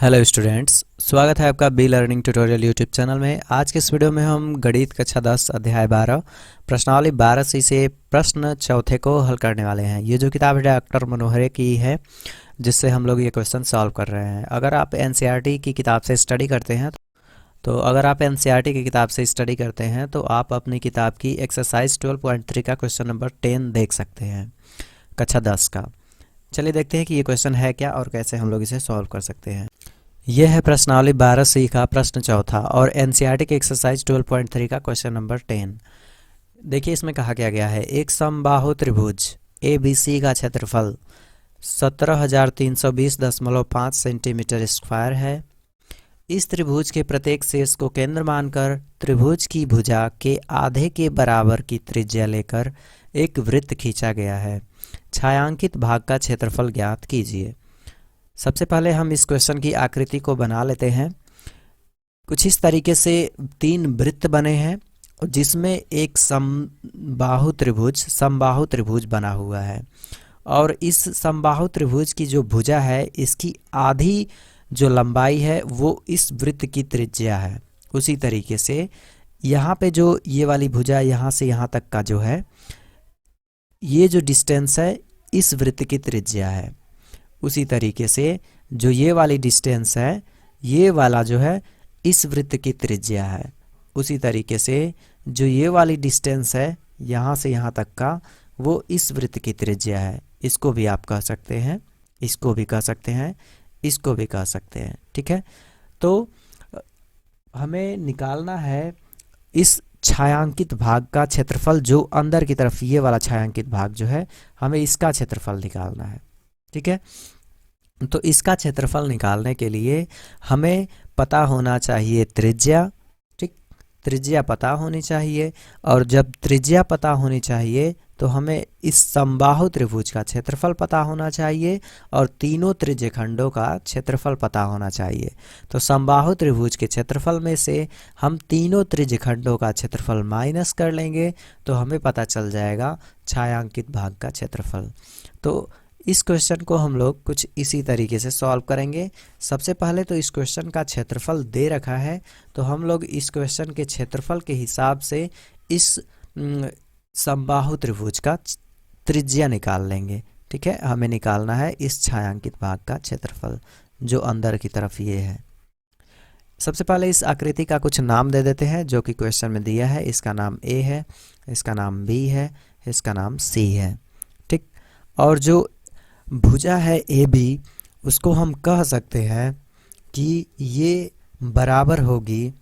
Hello students, स्वागत है आपका be learning tutorial YouTube channel में। आज के इस वीडियो में हम गणित कक्षा 10 अध्याय 12 प्रश्नावली 12 से प्रश्न चौथे को हल करने वाले हैं। ये जो किताब है डॉक्टर मनोहरे की है, जिससे हम लोग ये क्वेश्चन सॉल्व कर रहे हैं। अगर आप एनसीईआरटी की किताब से स्टडी करते हैं तो आप अपनी किताब की एक्सरसाइज 12.3 का क्वेश्चन नंबर 10 देख सकते हैं, कक्षा 10 का। चलिए देखते हैं कि ये क्वेश्चन है क्या और कैसे हम लोग इसे सॉल्व कर सकते हैं। यह है प्रश्नावली 12 का प्रश्न चौथा और एनसीईआरटी के एक्सरसाइज 12.3 का क्वेश्चन नंबर 10। देखिए इसमें कहा क्या गया है, एक समबाहु त्रिभुज ABC का क्षेत्रफल 17,320.5 सेंटीमीटर स्क्वायर है। इस त्रिभुज के प्रत्येक शीर्ष को केंद्र मानकर त्रिभुज की भुजा के आधे के बराबर की त्रिज्या लेकर एक वृत्त खींचा गया है। छायांकित भाग का क्षेत्रफल ज्ञात कीजिए। सबसे पहले हम इस क्वेश्चन की आकृति को बना लेते हैं। कुछ इस तरीके से तीन वृत्त बने हैं जिसमें एक समबाहु त्रिभुज बना हुआ है और इस समबाहु त्रिभुज की जो भुजा है, इसकी आधी जो लंबाई है वो इस वृत्त की त्रिज्या है। उसी तरीके से यहाँ पे जो ये वाली भुजा यहाँ से यहाँ तक का जो है, ये जो डिस्टेंस है इस वृत्त की त्रिज्या है। उसी तरीके से जो ये वाली डिस्टेंस है, ये वाला जो है इस वृत्त की त्रिज्या है। उसी तरीके से जो ये वाली डिस्टेंस है यहाँ से यहाँ तक का, वो इस वृत्त की त्रिज्या है। इसको भी आप कह सकते हैं, इसको भी कह सकते हैं, इसको भी कह सकते हैं। ठीक है, तो हमें निकालना है इस छायांकित भाग का क्षेत्रफल, जो अंदर की तरफ ये वाला छायांकित भाग जो है, हमें इसका क्षेत्रफल निकालना है। ठीक है, तो इसका क्षेत्रफल निकालने के लिए हमें पता होना चाहिए त्रिज्या। ठीक, त्रिज्या पता होनी चाहिए और जब त्रिज्या पता होनी चाहिए तो हमें इस समबाहु त्रिभुज का क्षेत्रफल पता होना चाहिए और तीनों त्रिज्यखंडों का क्षेत्रफल पता होना चाहिए। तो समबाहु त्रिभुज के क्षेत्रफल में से हम तीनों त्रिज्यखंडों का क्षेत्रफल माइनस कर लेंगे तो हमें पता चल जाएगा छायांकित भाग का क्षेत्रफल। तो इस क्वेश्चन को हम लोग कुछ इसी तरीके से सॉल्व करेंगे। सबसे पहले तो इस क्वेश्चन का क्षेत्रफल दे रखा है, तो हम लोग इस क्वेश्चन के क्षेत्रफल के हिसाब से इस समबाहु त्रिभुज का त्रिज्या निकाल लेंगे। ठीक है, हमें निकालना है इस छायांकित भाग का क्षेत्रफल जो अंदर की तरफ ये है। सबसे पहले इस आकृति का कुछ नाम दे देते हैं जो कि क्वेश्चन में दिया है। इसका नाम A है, इसका नाम B है, इसका नाम C है। ठीक, और जो भुजा है AB, उसको हम कह सकते हैं कि ये बराबर होगी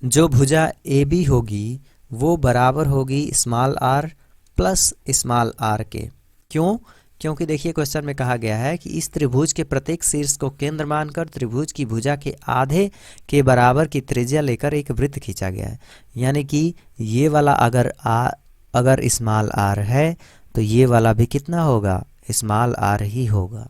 जो भुजा AB होगी वो बराबर होगी small r plus small r के। क्यों? क्योंकि देखिए क्वेश्चन में कहा गया है कि इस त्रिभुज के प्रत्येक शीर्ष को केंद्र मानकर त्रिभुज की भुजा के आधे के बराबर की त्रिज्या लेकर एक वृत्त खींचा गया है। यानी कि ये वाला अगर स्मॉल r है तो ये वाला भी कितना होगा, स्मॉल r ही होगा।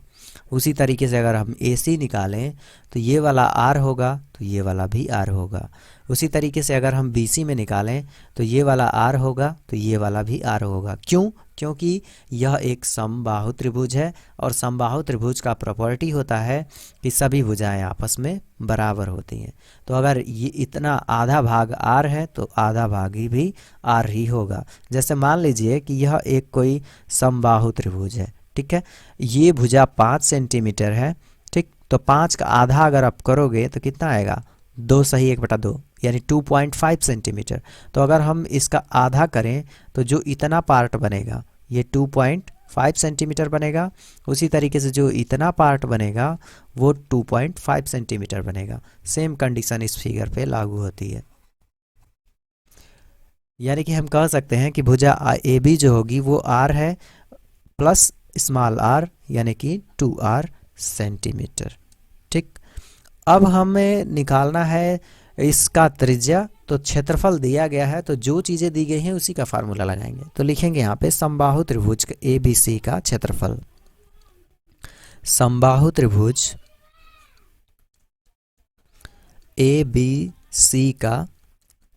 उसी तरीके से अगर हम AC निकालें तो ये वाला r होगा तो ये वाला भी r होगा। उसी तरीके से अगर हम BC में निकालें तो ये वाला r होगा तो ये वाला भी r होगा। क्यों? क्योंकि यह एक समबाहु त्रिभुज है और समबाहु त्रिभुज का प्रॉपर्टी होता है कि सभी भुजाएं आपस में बराबर होती हैं। तो अगर ये इतना आधा भाग r है तो आधा भाग ही भी r ही होगा। जैसे मान लीजिए कि यह एक कोई समबाहु त्रिभुज है। ठीक है, ये भुजा 5 सेंटीमीटर है। ठीक, तो 5 का आधा अगर आप करोगे तो कितना आएगा, 2 सही 1/2 यानी 2.5 सेंटीमीटर। तो अगर हम इसका आधा करें तो जो इतना पार्ट बनेगा ये 2.5 सेंटीमीटर बनेगा। उसी तरीके से जो इतना पार्ट बनेगा वो 2.5 सेंटीमीटर बनेगा। सेम कंडीशन इस फिगर पे लागू होती है। यानी कि हम कह सकते हैं कि भुजा AB जो होगी वो r है प्लस स्मॉल r यानी कि 2r सेंटीमीटर। ठीक, अब हमें निकालना है इसका त्रिज्या। तो क्षेत्रफल दिया गया है तो जो चीज़ें दी गई हैं उसी का फार्मूला लगाएंगे। तो लिखेंगे यहाँ पे समबाहु त्रिभुज ABC का क्षेत्रफल, समबाहु त्रिभुज ABC का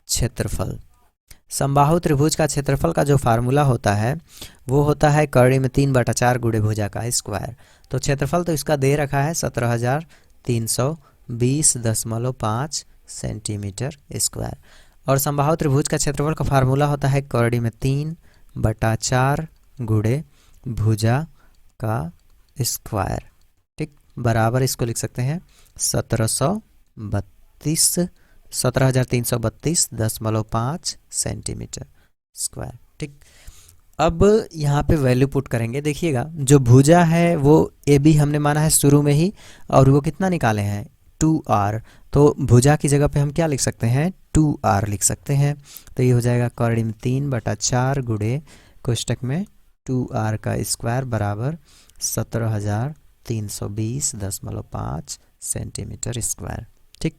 क्षेत्रफल। समबाहु त्रिभुज का क्षेत्रफल का जो फार्मूला होता है वो होता है करड़ी में 3/4 गुणे भुजा का स्क्वायर। तो क्षेत्रफल तो इसका दे रखा है 17,320.5 सेंटीमीटर स्क्वायर। और समबाहु त्रिभुज का क्षेत्रफल का फार्मूला होता है करड़ी में 3/4 गुणे भुजा का स्क्वायर। ठीक, बराबर इसको लिख सकते हैं 17,332.5 सेंटीमीटर स्क्वायर। ठीक, अब यहाँ पे वैल्यू पुट करेंगे। देखिएगा जो भुजा है वो ए बी हमने माना है शुरू में ही, और वो कितना निकाले हैं 2r। तो भुजा की जगह पे हम क्या लिख सकते हैं 2r लिख सकते हैं। तो ये हो जाएगा करड़ी में 3/4 गुणे कोष्टक में 2r का स्क्वायर बराबर 17,320.5 सेंटीमीटर स्क्वायर। ठीक,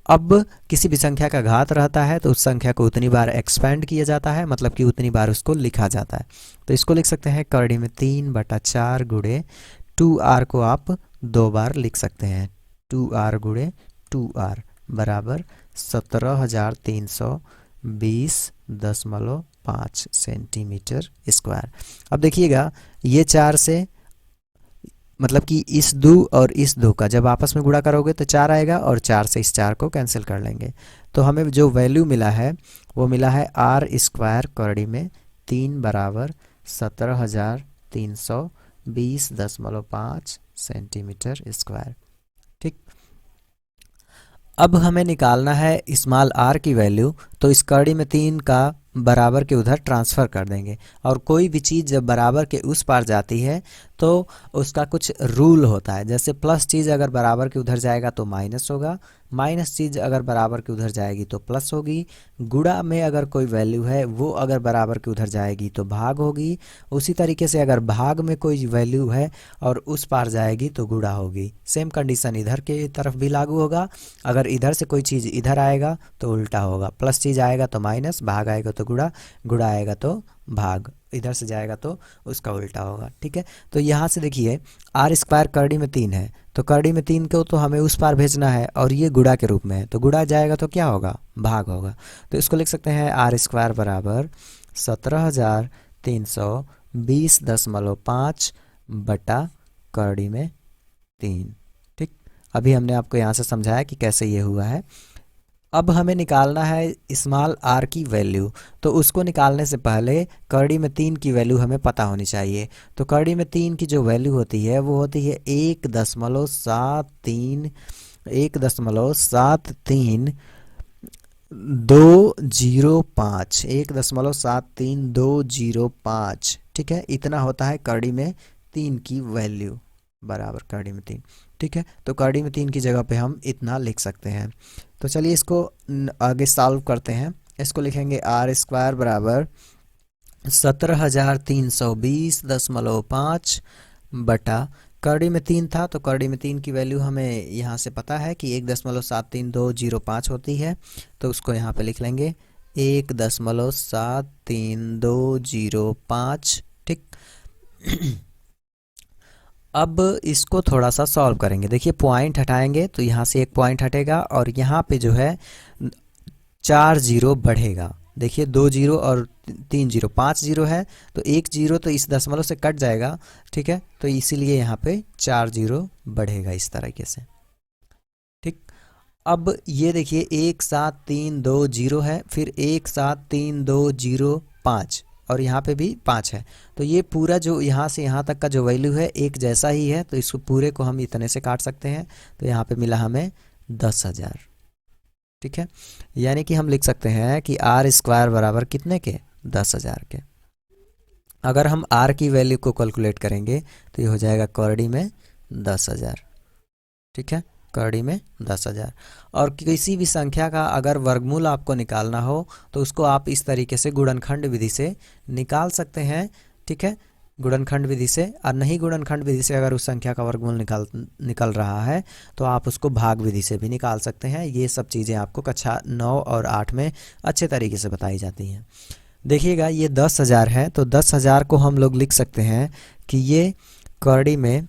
अब किसी भी संख्या का घात रहता है तो उस संख्या को उतनी बार एक्सपेंड किया जाता है, मतलब कि उतनी बार उसको लिखा जाता है। तो इसको लिख सकते हैं करड़ी में 3/4 गुणे 2r को आप 2 बार लिख सकते हैं 2r गुणे 2r बराबर 17,320.5 सेंटीमीटर स्क्वायर। अब देखिएगा ये 4 से मतलब कि इस 2 और इस 2 का जब आपस में गुणा करोगे तो 4 आएगा, और 4 से इस 4 को कैंसिल कर लेंगे। तो हमें जो वैल्यू मिला है वो मिला है r स्क्वायर करड़ी में 3 बराबर 17,320.5 सेंटीमीटर स्क्वायर। ठीक, अब हमें निकालना है स्मॉल r की वैल्यू। तो इस करड़ी में 3 का बराबर के उधर ट्रांसफ़र कर देंगे, और कोई भी चीज़ जब बराबर के उस पार जाती है तो उसका कुछ रूल होता है। जैसे प्लस चीज़ अगर बराबर के उधर जाएगा तो माइनस होगा, माइनस चीज़ अगर बराबर के उधर जाएगी तो प्लस होगी, गुणा में अगर कोई वैल्यू है वो अगर बराबर के उधर जाएगी तो भाग होगी। उसी तरीके से अगर भाग में कोई वैल्यू है और उस पार जाएगी तो गुणा होगी। सेम कंडीशन इधर के तरफ भी लागू होगा। अगर इधर से कोई चीज़ इधर आएगा तो उल्टा होगा, प्लस चीज़ आएगा तो माइनस, भाग आएगा तो गुणा, गुणा आएगा तो भाग, इधर से जाएगा तो उसका उल्टा होगा। ठीक है, तो यहाँ से देखिए r स्क्वायर करड़ी में 3 है, तो करड़ी में 3 को तो हमें उस पार भेजना है, और ये गुणा के रूप में है तो गुणा जाएगा तो क्या होगा भाग होगा। तो इसको लिख सकते हैं r स्क्वायर बराबर 17,320.5 बटा करड़ी में 3। ठीक, अभी हमने आपको यहाँ से समझाया कि कैसे ये हुआ है। अब हमें निकालना है स्मॉल r की वैल्यू। तो उसको निकालने से पहले करड़ी में 3 की वैल्यू हमें पता होनी चाहिए। तो करड़ी में 3 की जो वैल्यू होती है वो होती है 1.73 1.73205 1.73205। ठीक है, इतना होता है करड़ी में 3 की वैल्यू बराबर करड़ी में 3। ठीक है, तो करड़ी में 3 की जगह पे हम इतना लिख सकते हैं। तो चलिए इसको आगे सॉल्व करते हैं। इसको लिखेंगे r स्क्वायर बराबर 17,320.5 बटा करड़ी में 3 था, तो करड़ी में 3 की वैल्यू हमें यहाँ से पता है कि 1.73205 होती है। तो उसको यहाँ पे लिख लेंगे 1.73205। ठीक, अब इसको थोड़ा सा सॉल्व करेंगे। देखिए पॉइंट हटाएंगे तो यहाँ से एक पॉइंट हटेगा, और यहाँ पे जो है 4 जीरो बढ़ेगा। देखिए 2 जीरो और 3 जीरो, 5 जीरो है, तो 1 जीरो तो इस दशमलव से कट जाएगा। ठीक है, तो इसीलिए यहाँ पे 4 जीरो बढ़ेगा इस तरीके से। ठीक, अब ये देखिए 17320 है, फिर 1732005, और यहाँ पे भी 5 है। तो ये पूरा जो यहाँ से यहाँ तक का जो वैल्यू है एक जैसा ही है, तो इसको पूरे को हम इतने से काट सकते हैं। तो यहाँ पे मिला हमें 10,000। ठीक है, यानी कि हम लिख सकते हैं कि r स्क्वायर बराबर कितने के 10,000 के। अगर हम r की वैल्यू को कैलकुलेट करेंगे तो ये हो जाएगा करड़ी में 10,000। ठीक है, करड़ी में 10,000। और किसी भी संख्या का अगर वर्गमूल आपको निकालना हो तो उसको आप इस तरीके से गुणनखंड विधि से निकाल सकते हैं। ठीक है, गुणनखंड विधि से, और नहीं गुणनखंड विधि से अगर उस संख्या का वर्गमूल निकल रहा है तो आप उसको भाग विधि से भी निकाल सकते हैं। ये सब चीज़ें आपको कक्षा 9 और 8 में अच्छे तरीके से बताई जाती हैं। देखिएगा ये 10,000 है, तो 10,000 को हम लोग लिख सकते हैं कि ये करड़ी में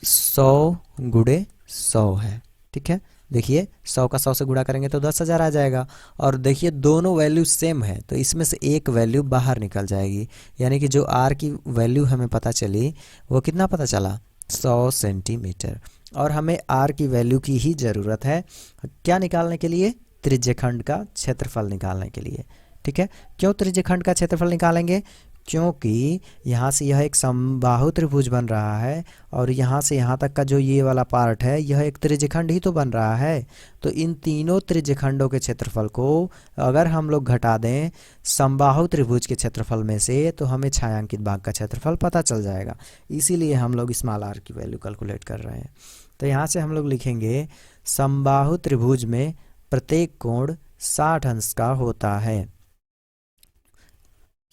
100 गुणे 100 है। ठीक है, देखिए 100 का 100 से गुणा करेंगे तो 10,000 आ जाएगा। और देखिए दोनों वैल्यू सेम है तो इसमें से एक वैल्यू बाहर निकल जाएगी, यानी कि जो आर की वैल्यू हमें पता चली वो कितना पता चला, 100 सेंटीमीटर। और हमें आर की वैल्यू की ही ज़रूरत है क्या निकालने के लिए, त्रिज्यखंड का क्षेत्रफल निकालने के लिए। ठीक है, क्यों त्रिज्यखंड का क्षेत्रफल निकालेंगे, क्योंकि यहाँ से यह एक समबाहु त्रिभुज बन रहा है और यहाँ से यहाँ तक का जो ये वाला पार्ट है यह एक त्रिज्यखंड ही तो बन रहा है। तो इन तीनों त्रिज्यखंडों के क्षेत्रफल को अगर हम लोग घटा दें समबाहु त्रिभुज के क्षेत्रफल में से तो हमें छायांकित भाग का क्षेत्रफल पता चल जाएगा। इसीलिए हम लोग स्मॉल आर की वैल्यू कैलकुलेट कर रहे हैं। तो यहाँ से हम लोग लिखेंगे समबाहु त्रिभुज में प्रत्येक कोण 60 अंश का होता है।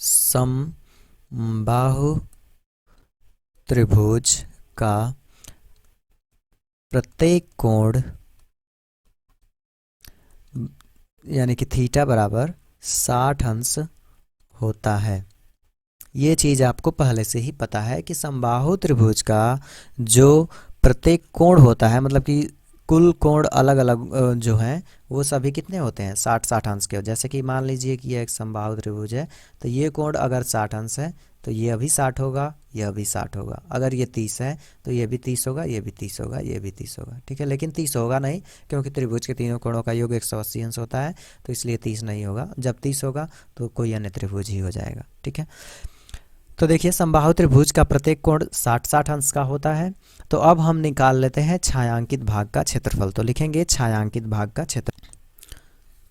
समबाहु त्रिभुज का प्रत्येक कोण यानी कि थीटा बराबर 60 अंश होता है। ये चीज़ आपको पहले से ही पता है कि समबाहु त्रिभुज का जो प्रत्येक कोण होता है, मतलब कि कुल कोण अलग अलग जो हैं वो सभी कितने होते हैं, 60-60 अंश के। जैसे कि मान लीजिए कि यह एक समबाहु त्रिभुज है तो ये कोण अगर 60 अंश है तो ये भी 60 होगा, यह भी 60 होगा। अगर ये 30 है तो ये भी 30 होगा, ये भी 30 होगा, ये भी 30 होगा। ठीक है, लेकिन 30 होगा नहीं क्योंकि त्रिभुज के तीनों कोणों का योग 180 अंश होता है, तो इसलिए 30 नहीं होगा। जब 30 होगा तो कोई अन्य त्रिभुज ही हो जाएगा। ठीक है, तो देखिए समबाहु त्रिभुज का प्रत्येक कोण 60-60 अंश का होता है। तो अब हम निकाल लेते हैं छायांकित भाग का क्षेत्रफल। तो लिखेंगे छायांकित भाग का क्षेत्र।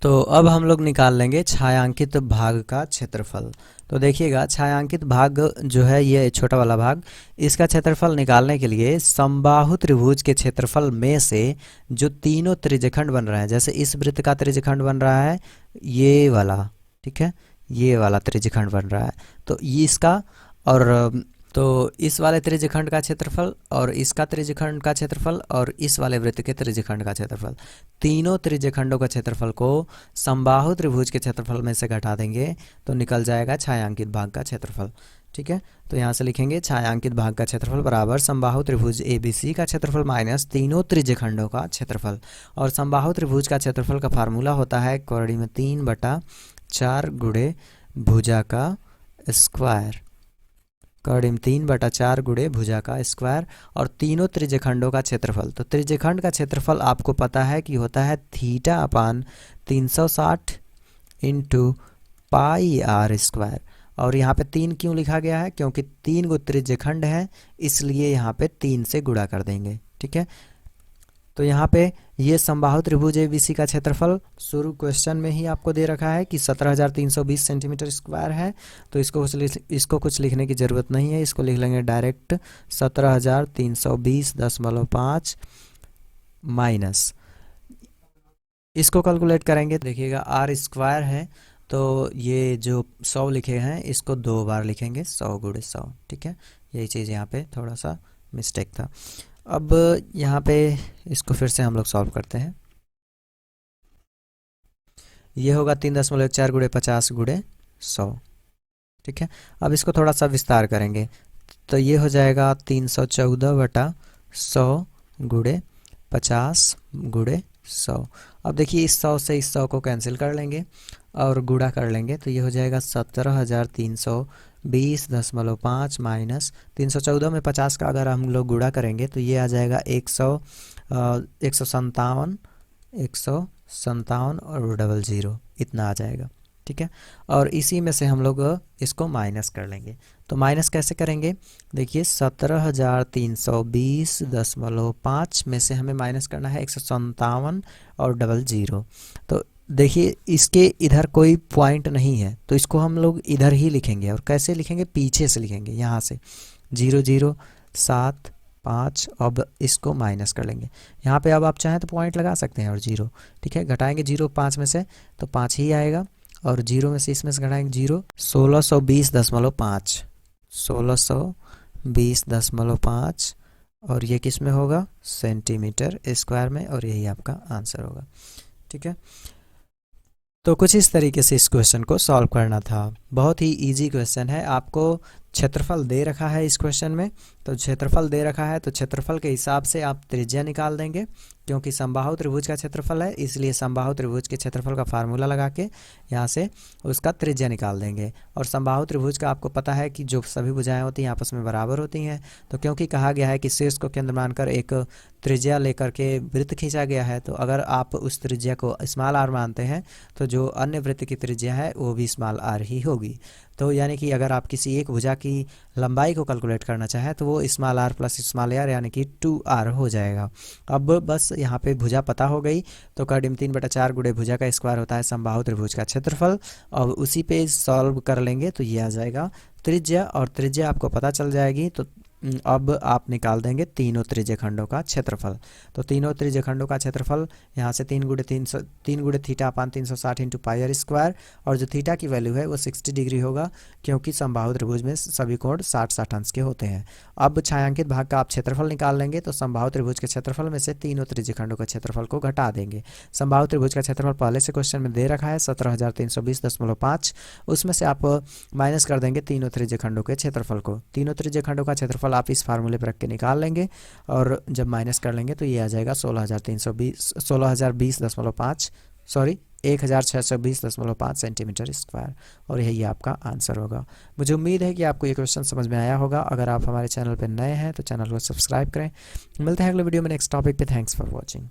तो अब हम लोग निकाल लेंगे छायांकित भाग का क्षेत्रफल। तो देखिएगा छायांकित भाग जो है ये छोटा वाला भाग, इसका क्षेत्रफल निकालने के लिए समबाहु त्रिभुज के क्षेत्रफल में से जो तीनों त्रिज्यखंड बन रहे हैं, जैसे इस वृत्त का त्रिज्यखंड बन रहा है ये वाला, ठीक है, ये वाला त्रिज्यखंड बन रहा है, तो ये इसका और तो इस वाले त्रिज्यखंड का क्षेत्रफल और इसका त्रिज्यखंड का क्षेत्रफल और इस वाले वृत्त के त्रिज्यखंड का क्षेत्रफल, तीनों त्रिज्यखंडों का क्षेत्रफल को समबाहु त्रिभुज के क्षेत्रफल में से घटा देंगे तो निकल जाएगा छायांकित भाग का क्षेत्रफल। ठीक है, तो यहाँ से लिखेंगे छायांकित भाग का क्षेत्रफल बराबर समबाहु त्रिभुज ABC का क्षेत्रफल माइनस तीनों त्रिज्यखंडों का क्षेत्रफल। और समबाहु त्रिभुज का क्षेत्रफल का फार्मूला होता है कौड़ी में 3/4 गुणे भुजा का स्क्वायर, कौड़ी में 3/4 गुणे भुजा का स्क्वायर और तीनों त्रिज्यखंडों का क्षेत्रफल। तो त्रिज्यखंड का क्षेत्रफल आपको पता है कि होता है θ/360 इंटू पाई आर स्क्वायर। और यहाँ पे 3 क्यों लिखा गया है, क्योंकि 3 गो त्रिज्यखंड है इसलिए यहाँ पे 3 से गुणा कर देंगे। ठीक है, तो यहाँ पे ये समबाहु त्रिभुज ABC का क्षेत्रफल शुरू क्वेश्चन में ही आपको दे रखा है कि 17,320 सेंटीमीटर स्क्वायर है। तो इसको कुछ लिखने की ज़रूरत नहीं है, इसको लिख लेंगे डायरेक्ट 17,320.5 माइनस, इसको कैलकुलेट करेंगे। देखिएगा आर स्क्वायर है तो ये जो 100 लिखे हैं इसको 2 बार लिखेंगे, 100 गुणे 100। ठीक है, यही चीज़ यहाँ पे थोड़ा सा मिस्टेक था। अब यहाँ पे इसको फिर से हम लोग सॉल्व करते हैं। ये होगा 3.4 गुणे 50 गुणे 100। ठीक है, अब इसको थोड़ा सा विस्तार करेंगे तो ये हो जाएगा 314/100 गुणे 50 गुणे 100। अब देखिए इस 100 से इस 100 को कैंसिल कर लेंगे और गुणा कर लेंगे तो ये हो जाएगा 17,320.5 माइनस 314 में 50 का अगर हम लोग गुणा करेंगे तो ये आ जाएगा 157 और 00 इतना आ जाएगा। ठीक है, और इसी में से हम लोग इसको माइनस कर लेंगे। तो माइनस कैसे करेंगे, देखिए 17,320.5 में से हमें माइनस करना है 157 और 00। तो देखिए इसके इधर कोई पॉइंट नहीं है तो इसको हम लोग इधर ही लिखेंगे। और कैसे लिखेंगे, पीछे से लिखेंगे, यहाँ से 0,0,7,5। अब इसको माइनस कर लेंगे यहाँ पे। अब आप चाहें तो पॉइंट लगा सकते हैं और 0। ठीक है, घटाएंगे 0 5 में से तो 5 ही आएगा और 0 में से इसमें से घटाएंगे 0, 1620.5 1620.5 और ये किस में होगा, सेंटीमीटर स्क्वायर में, और यही आपका आंसर होगा। ठीक है, तो कुछ इस तरीके से इस क्वेश्चन को सॉल्व करना था। बहुत ही इजी क्वेश्चन है, आपको क्षेत्रफल दे रखा है इस क्वेश्चन में, तो क्षेत्रफल दे रखा है तो क्षेत्रफल के हिसाब से आप त्रिज्या निकाल देंगे। क्योंकि समबाहु त्रिभुज का क्षेत्रफल है, इसलिए समबाहु त्रिभुज के क्षेत्रफल का फार्मूला लगा के यहाँ से उसका त्रिज्या निकाल देंगे। और समबाहु त्रिभुज का आपको पता है कि जो सभी भुजाएं होती हैं आपस में बराबर होती हैं, तो क्योंकि कहा गया है कि शीर्ष को केंद्र मानकर एक त्रिज्या लेकर के वृत्त खींचा गया है, तो अगर आप उस त्रिज्या को स्मॉल आर मानते हैं तो जो अन्य वृत्त की त्रिज्या है वो भी स्मॉल आर ही होगी। तो यानी कि अगर आप किसी एक भुजा की लंबाई को कैलकुलेट करना चाहें तो वो small r plus small r यानी कि 2r हो जाएगा। अब बस यहाँ पे भुजा पता हो गई, तो कर्डिम 3/4 गुणे भुजा का स्क्वायर होता है समबाहु त्रिभुज का क्षेत्रफल। अब उसी पे सॉल्व कर लेंगे तो ये आ जाएगा त्रिज्या, और त्रिज्या आपको पता चल जाएगी। तो अब आप निकाल देंगे तीनों त्रिज्यखंडों का क्षेत्रफल। तो तीनों त्रिज्यखंडों का क्षेत्रफल यहाँ से 3 गुणे theta upon 360 into pi r square, और जो थीटा की वैल्यू है वो 60 डिग्री होगा, क्योंकि समबाहु त्रिभुज में सभी कोण 60-60 अंश के होते हैं। अब छायांकित भाग का आप क्षेत्रफल निकाल लेंगे, तो समबाहु त्रिभुज के क्षेत्रफल में से तीनों त्रिज्यखंडों के क्षेत्रफल को घटा देंगे। समबाहु त्रिभुज का क्षेत्रफल पहले से क्वेश्चन में दे रखा है 17,320.5, उसमें से आप माइनस कर देंगे तीनों त्रिज्यखंडों के क्षेत्रफल को। तीनों त्रिज्यखंडों का क्षेत्रफल आप इस फार्मूले पर रख के निकाल लेंगे, और जब माइनस कर लेंगे तो ये आ जाएगा 16,620.5 सॉरी 1620.5 सेंटीमीटर स्क्वायर, और यही आपका आंसर होगा। मुझे उम्मीद है कि आपको ये क्वेश्चन समझ में आया होगा। अगर आप हमारे चैनल पर नए हैं तो चैनल को सब्सक्राइब करें। मिलते हैं अगले वीडियो में नेक्स्ट टॉपिक पे। Thanks for watching.